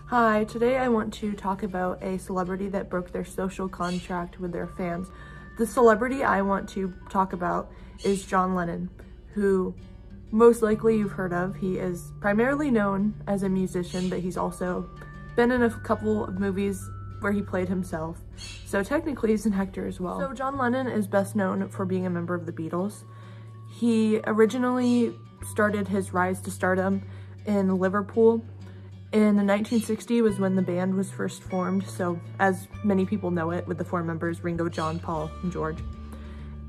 Hi, today I want to talk about a celebrity that broke their social contract with their fans. The celebrity I want to talk about is John Lennon, who most likely you've heard of. He is primarily known as a musician, but he's also been in a couple of movies where he played himself. So technically he's an actor as well. So John Lennon is best known for being a member of the Beatles. He originally started his rise to stardom in Liverpool. In 1960 was when the band was first formed, so as many people know it, with the four members, Ringo, John, Paul, and George.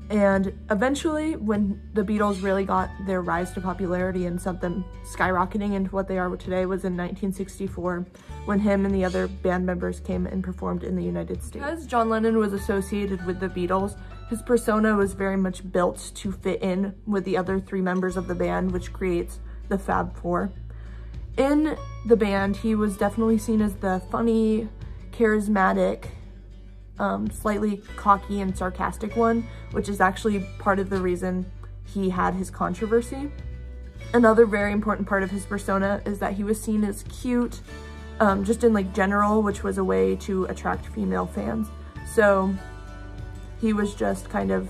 And eventually, when the Beatles really got their rise to popularity and sent them skyrocketing into what they are today, was in 1964, when him and the other band members came and performed in the United States. Because John Lennon was associated with the Beatles, his persona was very much built to fit in with the other three members of the band, which creates the Fab Four. In the band, he was definitely seen as the funny, charismatic, slightly cocky and sarcastic one, which is actually part of the reason he had his controversy. Another very important part of his persona is that he was seen as cute, just in like general, which was a way to attract female fans. So he was just kind of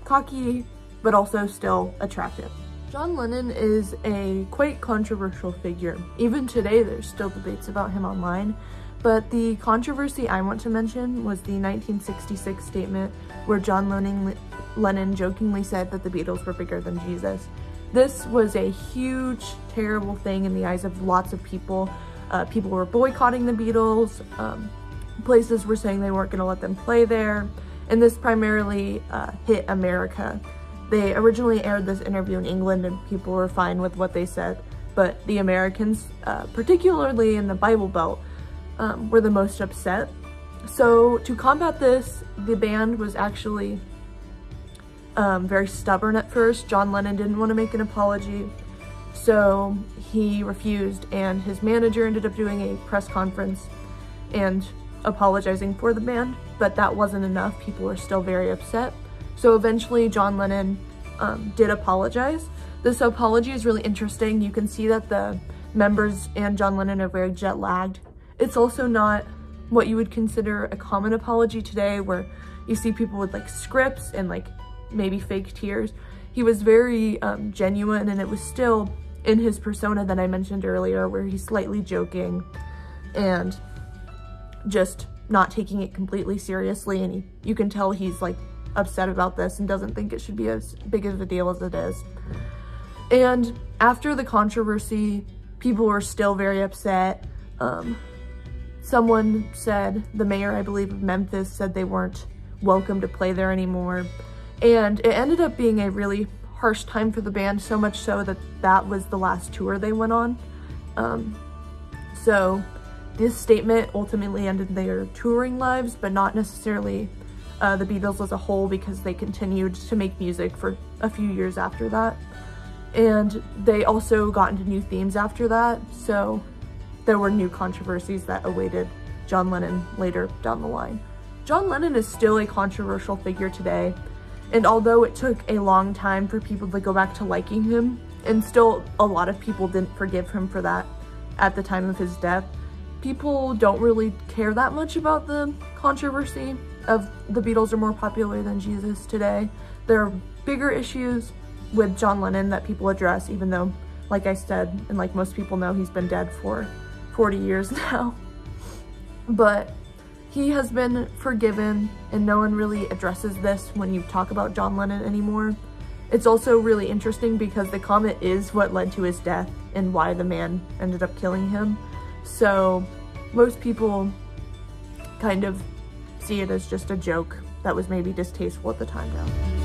cocky, but also still attractive. John Lennon is a quite controversial figure. Even today, there's still debates about him online, but the controversy I want to mention was the 1966 statement where John Lennon jokingly said that the Beatles were bigger than Jesus. This was a huge, terrible thing in the eyes of lots of people. People were boycotting the Beatles. Places were saying they weren't going to let them play there, and this primarily hit America. They originally aired this interview in England and people were fine with what they said, but the Americans, particularly in the Bible Belt, were the most upset. So to combat this, the band was actually very stubborn at first. John Lennon didn't want to make an apology, so he refused, and his manager ended up doing a press conference and apologizing for the band, but that wasn't enough. People were still very upset. So eventually John Lennon did apologize. This apology is really interesting. You can see that the members and John Lennon are very jet lagged. It's also not what you would consider a common apology today, where you see people with like scripts and like maybe fake tears. He was very genuine, and it was still in his persona that I mentioned earlier, where he's slightly joking and just not taking it completely seriously, and you can tell he's like upset about this and doesn't think it should be as big of a deal as it is. And after the controversy, people were still very upset. Someone said, the mayor, I believe, of Memphis, said they weren't welcome to play there anymore. And it ended up being a really harsh time for the band, so much so that that was the last tour they went on. So this statement ultimately ended their touring lives, but not necessarily the Beatles as a whole, because they continued to make music for a few years after that. And they also got into new themes after that, so there were new controversies that awaited John Lennon later down the line. John Lennon is still a controversial figure today, and although it took a long time for people to go back to liking him, and still a lot of people didn't forgive him for that at the time of his death, people don't really care that much about the controversy of the Beatles are more popular than Jesus today. There are bigger issues with John Lennon that people address, even though, like I said, and like most people know, he's been dead for 40 years now. But he has been forgiven, and no one really addresses this when you talk about John Lennon anymore. It's also really interesting because the comet is what led to his death and why the man ended up killing him. So most people kind of see it as just a joke that was maybe distasteful at the time now.